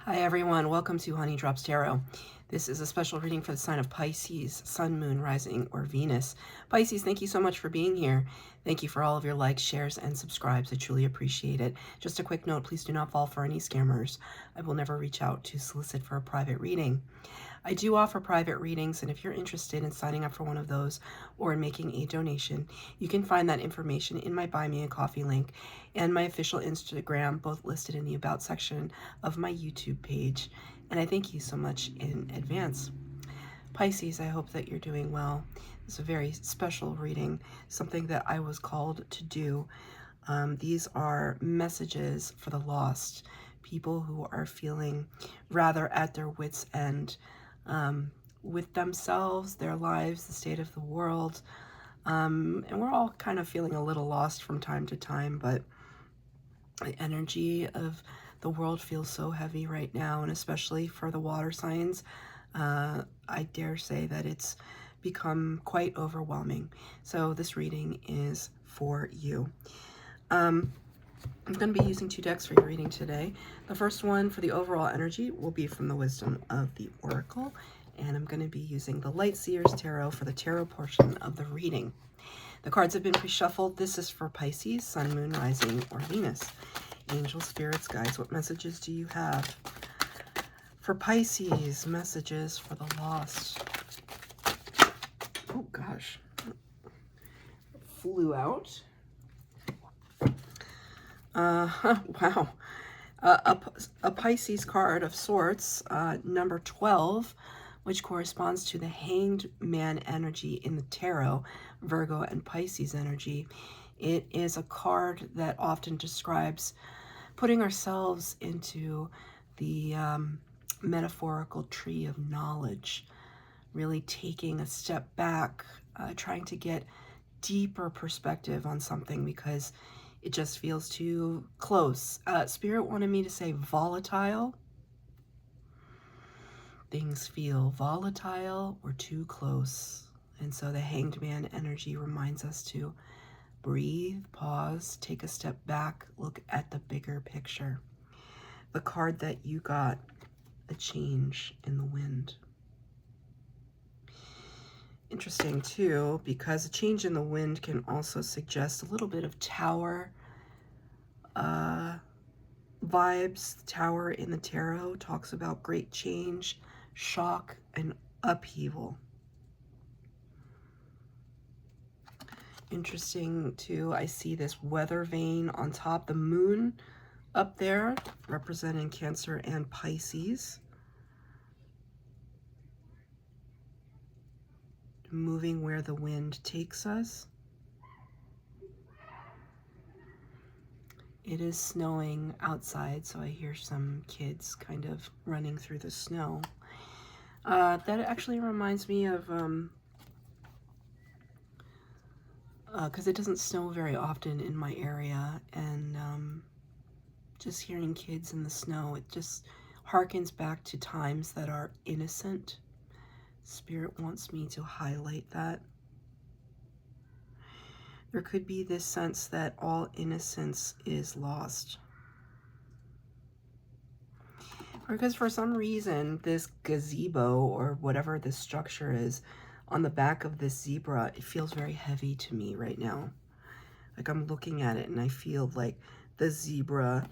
Hi everyone, welcome to Honey Drops Tarot. This is a special reading for the sign of Pisces, Sun, Moon, Rising, or Venus. Pisces, thank you so much for being here. Thank you for all of your likes, shares, and subscribes. I truly appreciate it. Just a quick note, please do not fall for any scammers. I will never reach out to solicit for a private reading. I do offer private readings, and if you're interested in signing up for one of those or in making a donation, you can find that information in my Buy Me a Coffee link and my official Instagram, both listed in the About section of my YouTube page. And I thank you so much in advance. Pisces, I hope that you're doing well. It's a very special reading, something that I was called to do. These are messages for the lost, people who are feeling rather at their wits' end with themselves, their lives, the state of the world. And we're all kind of feeling a little lost from time to time, but the energy of the world feels so heavy right now, and especially for the water signs, I dare say that it's become quite overwhelming. So this reading is for you. I'm going to be using two decks for your reading today. The first one for the overall energy will be from the Wisdom of the Oracle, and I'm going to be using the Light Seers Tarot for the tarot portion of the reading. The cards have been pre-shuffled. This is for Pisces, Sun, Moon, Rising, or Venus. Angel, spirits, guides, what messages do you have for Pisces? Messages for the lost. Oh gosh, flew out. Wow. A Pisces card of sorts, number 12, which corresponds to the Hanged Man energy in the tarot, Virgo and Pisces energy. It is a card that often describes putting ourselves into the metaphorical tree of knowledge, really taking a step back, trying to get deeper perspective on something because it just feels too close. Spirit wanted me to say volatile. Things feel volatile or too close. And so the Hanged Man energy reminds us to breathe, pause, take a step back, look at the bigger picture. The card that you got, a change in the wind. Interesting too, because a change in the wind can also suggest a little bit of tower vibes. The tower in the tarot talks about great change, shock, and upheaval. Interesting too, I see this weather vane on top, the moon up there representing Cancer and Pisces, moving where the wind takes us. It is snowing outside, so I hear some kids kind of running through the snow. That actually reminds me of because it doesn't snow very often in my area, and just hearing kids in the snow, it just harkens back to times that are innocent. Spirit wants me to highlight that. There could be this sense that all innocence is lost. Because for some reason, this gazebo, or whatever this structure is, on the back of this zebra, it feels very heavy to me right now. Like I'm looking at it and I feel like the zebra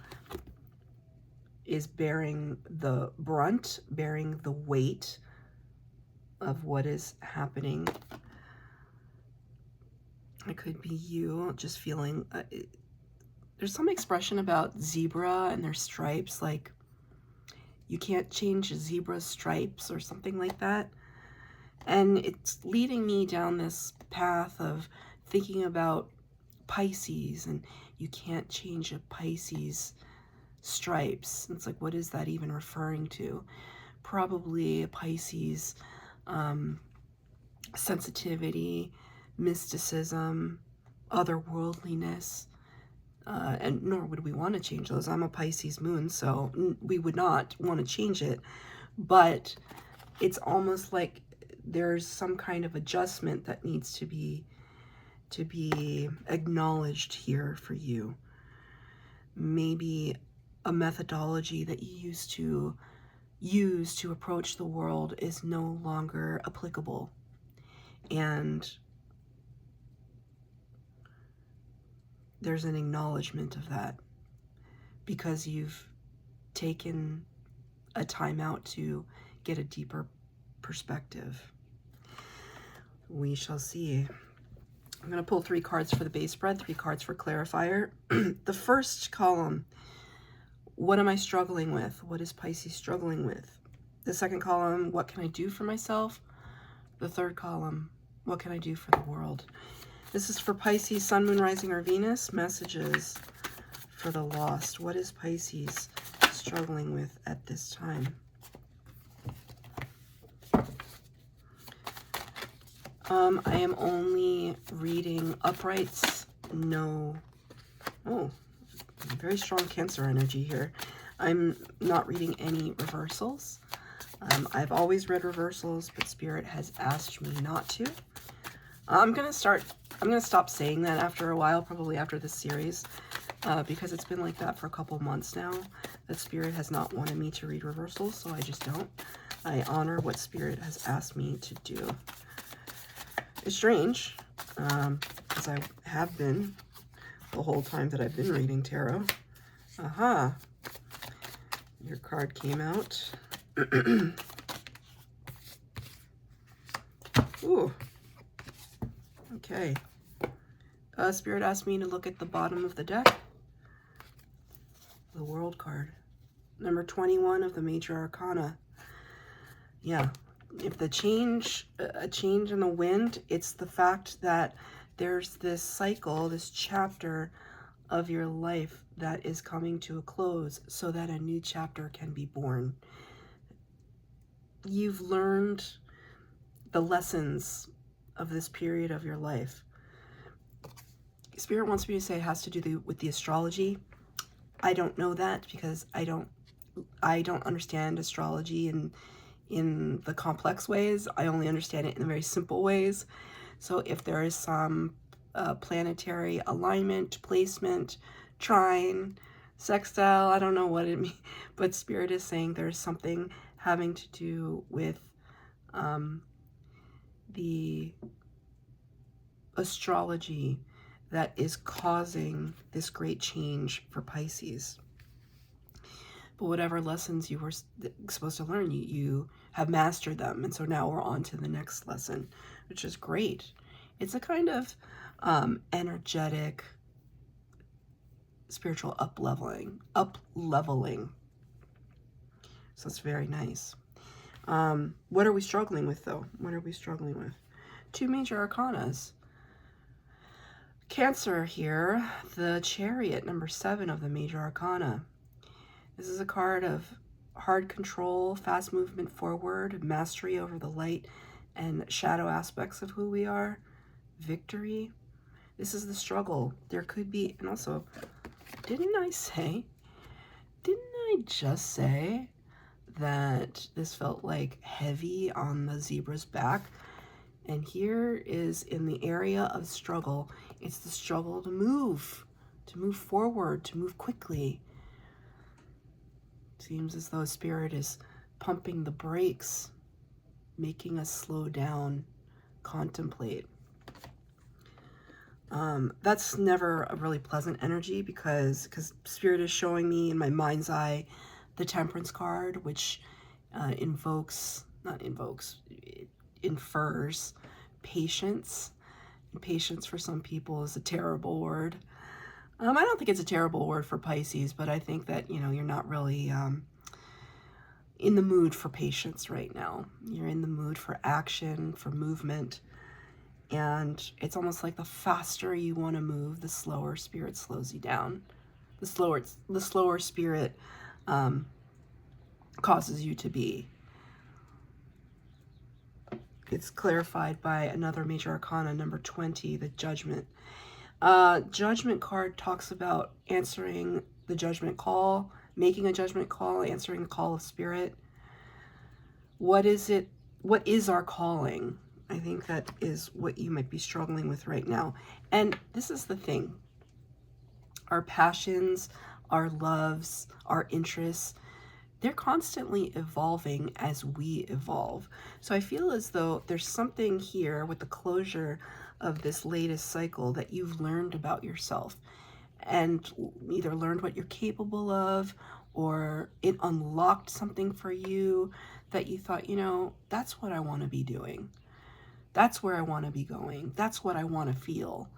is bearing the brunt, bearing the weight of what is happening. It could be you just feeling, there's some expression about zebra and their stripes, like you can't change a zebra's stripes or something like that. And it's leading me down this path of thinking about Pisces, and you can't change a Pisces stripes. It's like, what is that even referring to? Probably a Pisces sensitivity, mysticism, otherworldliness, and nor would we want to change those. I'm a Pisces moon, so we would not want to change it, but it's almost like there's some kind of adjustment that needs to be acknowledged here for you. Maybe a methodology that you used to use to approach the world is no longer applicable. And there's an acknowledgement of that because you've taken a time out to get a deeper perspective. We shall see. I'm going to pull 3 cards for the base spread, 3 cards for clarifier. The first column, what am I struggling with? What is Pisces struggling with? The second column, what can I do for myself? The third column, what can I do for the world? This is for Pisces, Sun, Moon, Rising, or Venus. Messages for the lost. What is Pisces struggling with at this time? I am only reading uprights. No. Oh, very strong Cancer energy here. I'm not reading any reversals. I've always read reversals, but Spirit has asked me not to. I'm gonna stop saying that after a while, probably after this series, because it's been like that for a couple months now, that Spirit has not wanted me to read reversals, so I just don't. I honor what Spirit has asked me to do. It's strange, because I have been the whole time that I've been reading tarot. Aha. Your card came out. Ooh. Okay. Spirit asked me to look at the bottom of the deck. The World card. Number 21 of the Major Arcana. Yeah. If a change in the wind, it's the fact that there's this cycle, this chapter of your life that is coming to a close so that a new chapter can be born. You've learned the lessons of this period of your life. Spirit wants me to say it has to do with the astrology. I don't know that because I don't understand astrology in the complex ways. I only understand it in the very simple ways. So if there is some planetary alignment, placement, trine, sextile, I don't know what it means, but Spirit is saying there's something having to do with the astrology that is causing this great change for Pisces. But whatever lessons you were supposed to learn, you have mastered them. And so now we're on to the next lesson, which is great. It's a kind of energetic, spiritual up-leveling. So it's very nice. What are we struggling with, though? What are we struggling with? 2 major arcanas. Cancer here, the Chariot, number 7 of the Major Arcana. This is a card of hard control, fast movement forward, mastery over the light and shadow aspects of who we are, victory. This is the struggle. There could be, and also, didn't I just say that this felt like heavy on the zebra's back? And here is in the area of struggle. It's the struggle to move forward, to move quickly. Seems as though Spirit is pumping the brakes, making us slow down, contemplate. That's never a really pleasant energy because Spirit is showing me in my mind's eye the Temperance card, which infers patience. And patience for some people is a terrible word. I don't think it's a terrible word for Pisces, but I think that, you know, you're not really in the mood for patience right now. You're in the mood for action, for movement. And it's almost like the faster you want to move, the slower Spirit slows you down. The slower Spirit causes you to be. It's clarified by another Major Arcana, number 20, the Judgment. Judgment card talks about answering the judgment call, making a judgment call, answering the call of Spirit. What is it? What is our calling? I think that is what you might be struggling with right now. And this is the thing. Our passions, our loves, our interests, they're constantly evolving as we evolve. So I feel as though there's something here with the closure of this latest cycle that you've learned about yourself, and either learned what you're capable of, or it unlocked something for you that you thought, you know, that's what I want to be doing. That's where I want to be going. That's what I want to feel.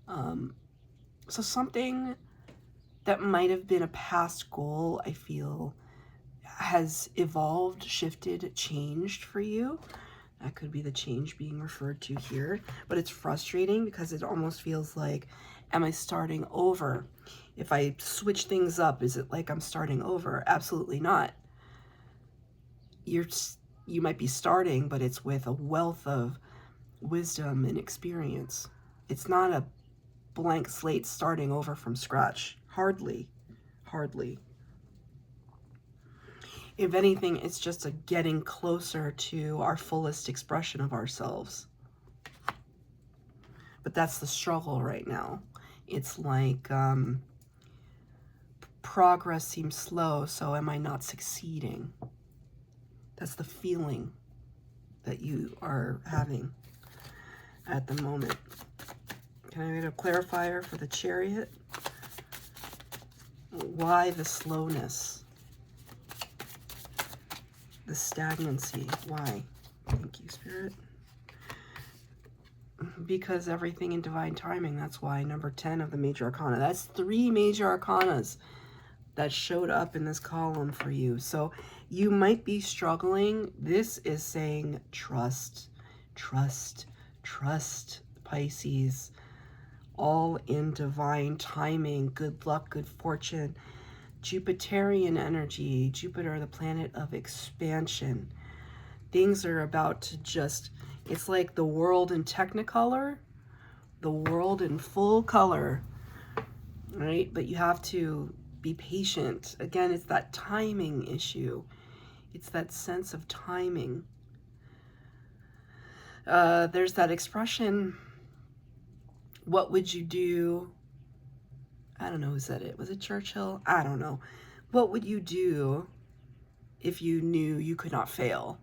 So something that might have been a past goal, I feel, has evolved, shifted, changed for you. That could be the change being referred to here, but it's frustrating because it almost feels like, am I starting over? If I switch things up, is it like I'm starting over? Absolutely not. You might be starting, but it's with a wealth of wisdom and experience. It's not a blank slate starting over from scratch. Hardly. If anything, it's just a getting closer to our fullest expression of ourselves. But that's the struggle right now. It's like progress seems slow, so am I not succeeding? That's the feeling that you are having at the moment. Can I get a clarifier for the Chariot? Why the slowness? The stagnancy. Why? Thank you, Spirit. Because everything in divine timing. That's why number 10 of the major arcana. That's 3 major arcanas that showed up in this column for you. So you might be struggling. This is saying trust, trust, trust, Pisces. All in divine timing. Good luck, good fortune. Jupiterian energy. Jupiter, the planet of expansion. Things are about to just, it's like the world in Technicolor, the world in full color, right? But you have to be patient. Again, it's that timing issue. It's that sense of timing. There's that expression, what would you do? I don't know who said it. Was it Churchill? I don't know. What would you do if you knew you could not fail?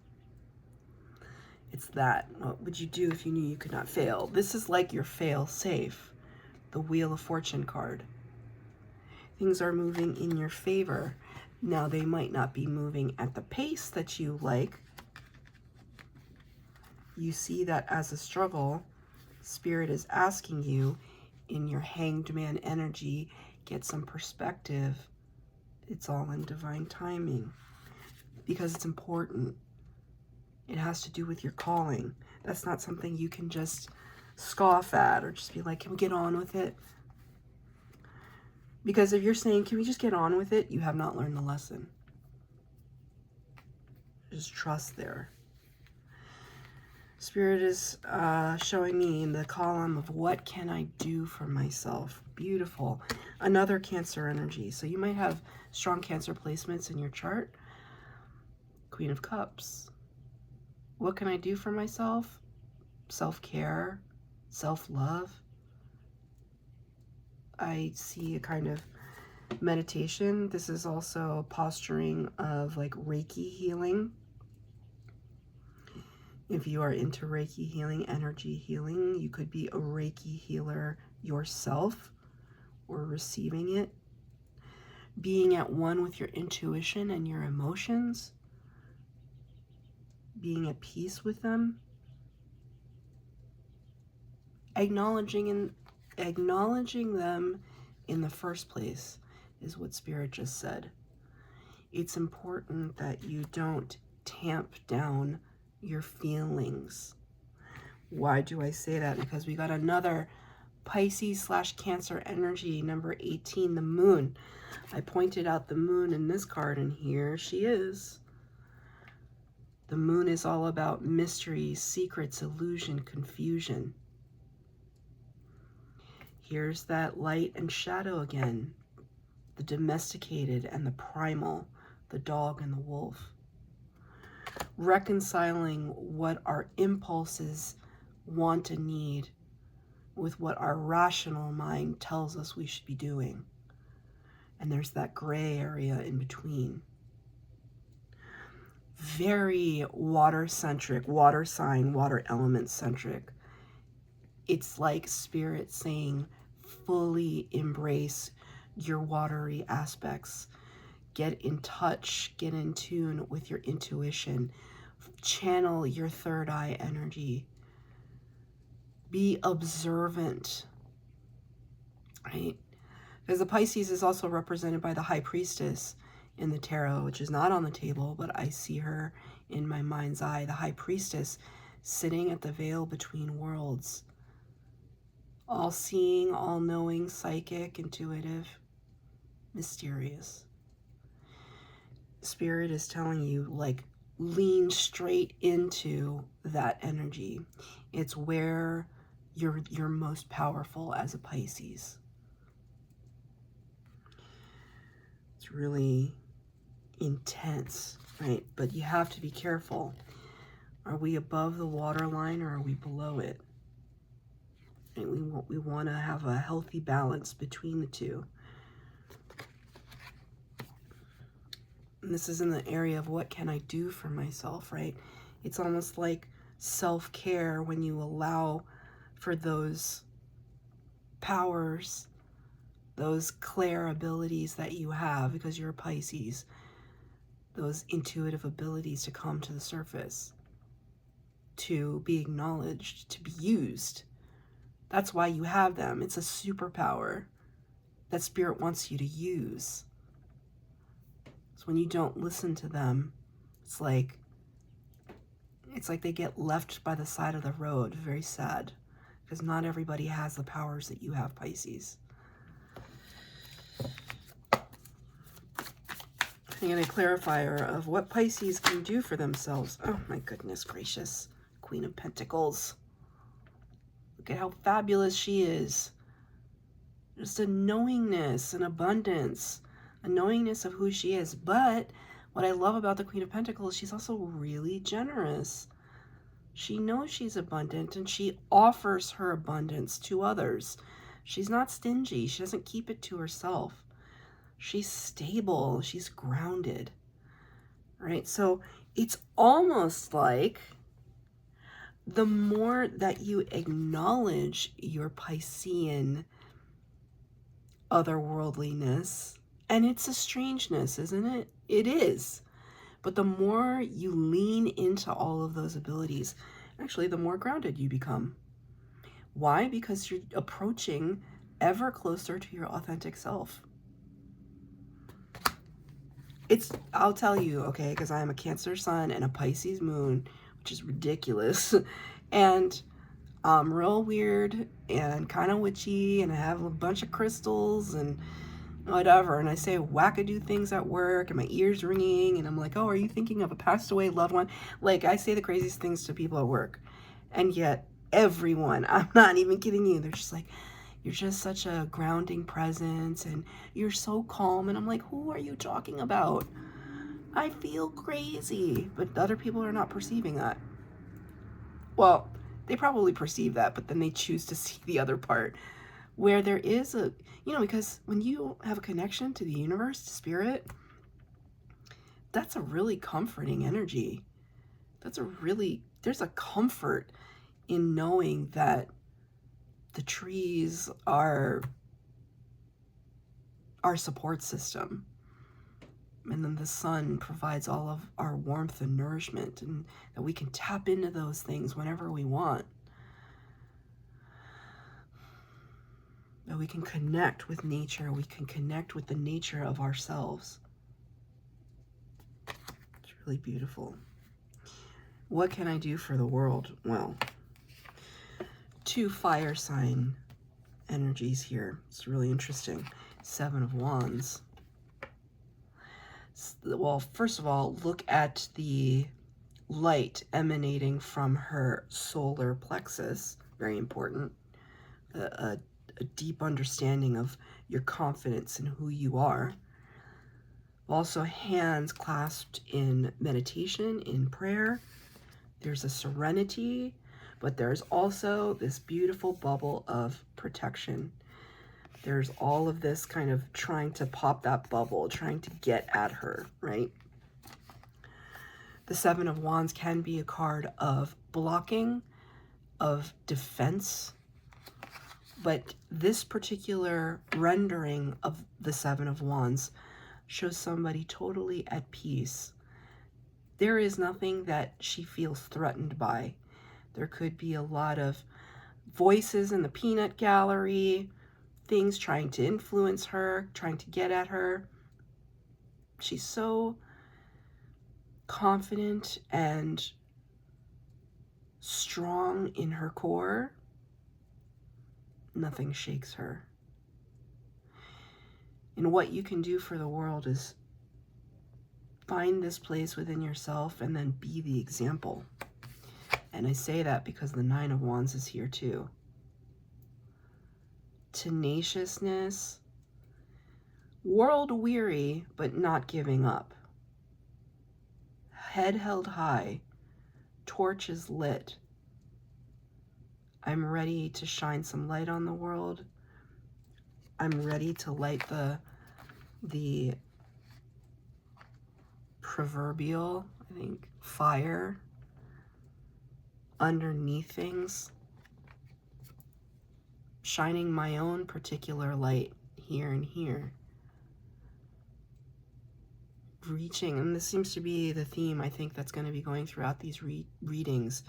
It's that. What would you do if you knew you could not fail? This is like your fail safe, the Wheel of Fortune card. Things are moving in your favor. Now, they might not be moving at the pace that you like. You see that as a struggle. Spirit is asking you, in your Hanged Man energy, get some perspective. It's all in divine timing because it's important. It has to do with your calling. That's not something you can just scoff at or just be like, can we get on with it? Because if you're saying, can we just get on with it? You have not learned the lesson. There's trust there. Spirit is showing me in the column of what can I do for myself. Beautiful. Another Cancer energy. So you might have strong Cancer placements in your chart. Queen of Cups. What can I do for myself? Self-care, self-love. I see a kind of meditation. This is also posturing of like Reiki healing. If you are into Reiki healing, energy healing, you could be a Reiki healer yourself or receiving it. Being at one with your intuition and your emotions. Being at peace with them. Acknowledging them in the first place is what Spirit just said. It's important that you don't tamp down your feelings. Why do I say that? Because we got another Pisces/Cancer energy, number 18, the moon. I pointed out the moon in this card, and here she is. The moon is all about mystery, secrets, illusion, confusion. Here's that light and shadow again. The domesticated and the primal, the dog and the wolf. Reconciling what our impulses want and need with what our rational mind tells us we should be doing. and there's that gray area in between. Very water-centric, water sign, water element-centric. It's like Spirit saying, fully embrace your watery aspects. Get in touch, get in tune with your intuition. Channel your third eye energy. Be observant, right? Because the Pisces is also represented by the High Priestess in the tarot, which is not on the table, but I see her in my mind's eye. The High Priestess sitting at the veil between worlds. All-seeing, all-knowing, psychic, intuitive, mysterious. Spirit is telling you, like, lean straight into that energy. It's where you're most powerful as a Pisces. It's really intense, right? But you have to be careful. Are we above the waterline or are we below it? And we want to have a healthy balance between the two. And this is in the area of what can I do for myself, right? It's almost like self-care when you allow for those powers, those clair abilities that you have because you're a Pisces, those intuitive abilities to come to the surface, to be acknowledged, to be used. That's why you have them. It's a superpower that Spirit wants you to use. So when you don't listen to them, it's like they get left by the side of the road. Very sad, because not everybody has the powers that you have, Pisces. I'm going to clarifier of what Pisces can do for themselves. Oh my goodness gracious. Queen of Pentacles. Look at how fabulous she is. Just a knowingness, an abundance, a knowingness of who she is. But what I love about the Queen of Pentacles, she's also really generous. She knows she's abundant and she offers her abundance to others. She's not stingy. She doesn't keep it to herself. She's stable. She's grounded. Right? So it's almost like the more that you acknowledge your Piscean otherworldliness, and it's a strangeness, isn't it? It is. But the more you lean into all of those abilities, actually, the more grounded you become. Why? Because you're approaching ever closer to your authentic self. I'll tell you, okay, because I am a Cancer sun and a Pisces moon, which is ridiculous. And I'm real weird and kind of witchy, and I have a bunch of crystals and whatever, and I say wackadoo things at work, and my ears ringing, and I'm like, oh, are you thinking of a passed away loved one? Like, I say the craziest things to people at work, and yet everyone, I'm not even kidding you, they're just like, you're just such a grounding presence, and you're so calm, and I'm like, who are you talking about? I feel crazy, but other people are not perceiving that. Well, they probably perceive that, but then they choose to see the other part, where there is a, because when you have a connection to the universe, to Spirit, that's a really comforting energy. There's a comfort in knowing that the trees are our support system. And then the sun provides all of our warmth and nourishment, and that we can tap into those things whenever we want. That we can connect with nature. We can connect with the nature of ourselves. It's really beautiful. What can I do for the world? Well, 2 fire sign energies here. It's really interesting. 7 of Wands. Well, first of all, look at the light emanating from her solar plexus. Very important. A deep understanding of your confidence in who you are. Also, hands clasped in meditation, in prayer. There's a serenity, but there's also this beautiful bubble of protection. There's all of this kind of trying to pop that bubble, trying to get at her, right? The Seven of Wands can be a card of blocking, of defense, but this particular rendering of the Seven of Wands shows somebody totally at peace. There is nothing that she feels threatened by. There could be a lot of voices in the peanut gallery, things trying to influence her, trying to get at her. She's so confident and strong in her core. Nothing shakes her. And what you can do for the world is find this place within yourself and then be the example. And I say that because the Nine of Wands is here too. Tenaciousness, world weary, but not giving up. Head held high, torches lit. I'm ready to shine some light on the world. I'm ready to light the proverbial, I think, fire underneath things, shining my own particular light here and here, reaching, and this seems to be the theme I think that's going to be going throughout these readings,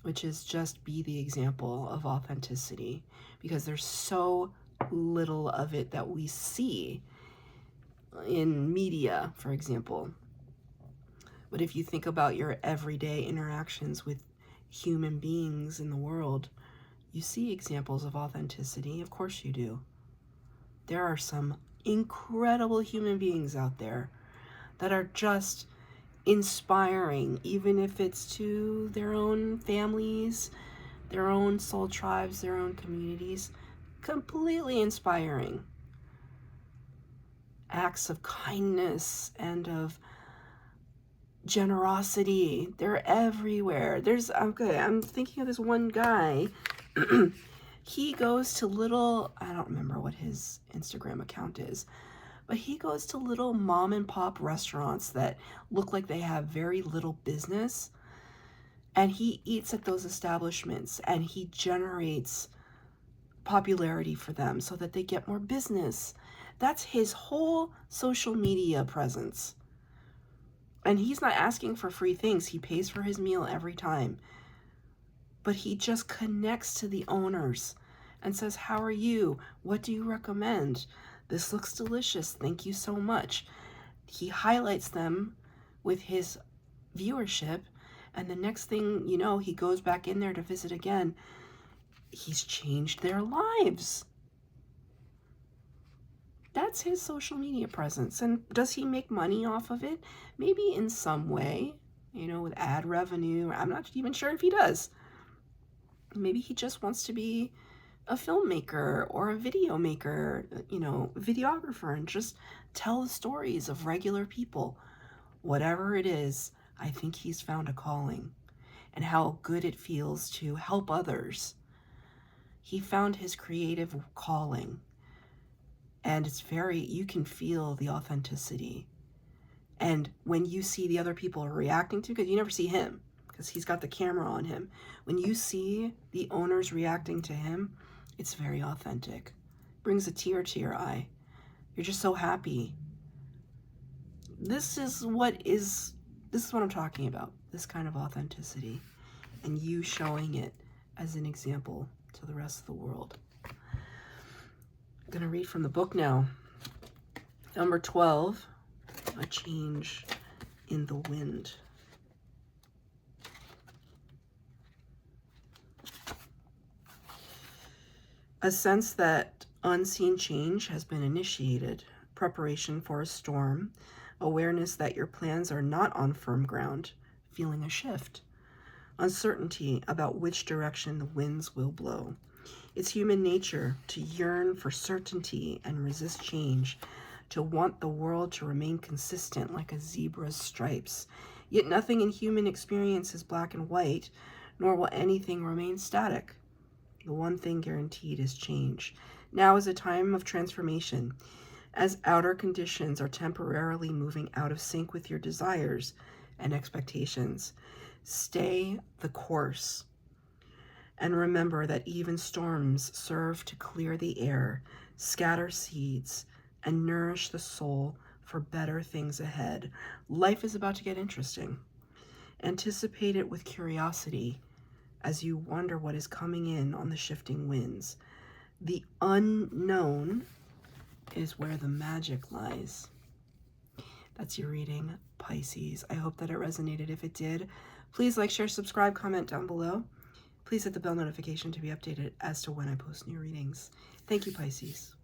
which is just be the example of authenticity, because there's so little of it that we see in media, for example. But if you think about your everyday interactions with human beings in the world, you see examples of authenticity. Of course you do. There are some incredible human beings out there that are just inspiring, even if it's to their own families, their own soul tribes, their own communities. Completely inspiring. Acts of kindness and of generosity. They're everywhere. I'm thinking of this one guy. He goes to little, I don't remember what his Instagram account is, but he goes to little mom and pop restaurants that look like they have very little business, and he eats at those establishments, and he generates popularity for them so that they get more business. That's his whole social media presence. And he's not asking for free things. He pays for his meal every time. But he just connects to the owners and says, how are you? What do you recommend? This looks delicious. Thank you so much. He highlights them with his viewership. And the next thing you know, he goes back in there to visit again. He's changed their lives. That's his social media presence. And does he make money off of it? Maybe in some way, with ad revenue. I'm not even sure if he does. Maybe he just wants to be a filmmaker or a video maker, videographer, and just tell the stories of regular people. Whatever it is, I think he's found a calling, and how good it feels to help others. He found his creative calling, and you can feel the authenticity. And when you see the other people reacting to, because you never see him, because he's got the camera on him. When you see the owners reacting to him, it's very authentic. Brings a tear to your eye. You're just so happy. This is what I'm talking about. This kind of authenticity. And you showing it as an example to the rest of the world. I'm going to read from the book now. Number 12, A Change in the Wind. A sense that unseen change has been initiated, preparation for a storm, awareness that your plans are not on firm ground, feeling a shift, uncertainty about which direction the winds will blow. It's human nature to yearn for certainty and resist change, to want the world to remain consistent like a zebra's stripes. Yet nothing in human experience is black and white, nor will anything remain static. The one thing guaranteed is change. Now is a time of transformation, as outer conditions are temporarily moving out of sync with your desires and expectations. Stay the course. And remember that even storms serve to clear the air, scatter seeds, and nourish the soul for better things ahead. Life is about to get interesting. Anticipate it with curiosity as you wonder what is coming in on the shifting winds. The unknown is where the magic lies. That's your reading, Pisces. I hope that it resonated. If it did, please like, share, subscribe, comment down below. Please hit the bell notification to be updated as to when I post new readings. Thank you, Pisces.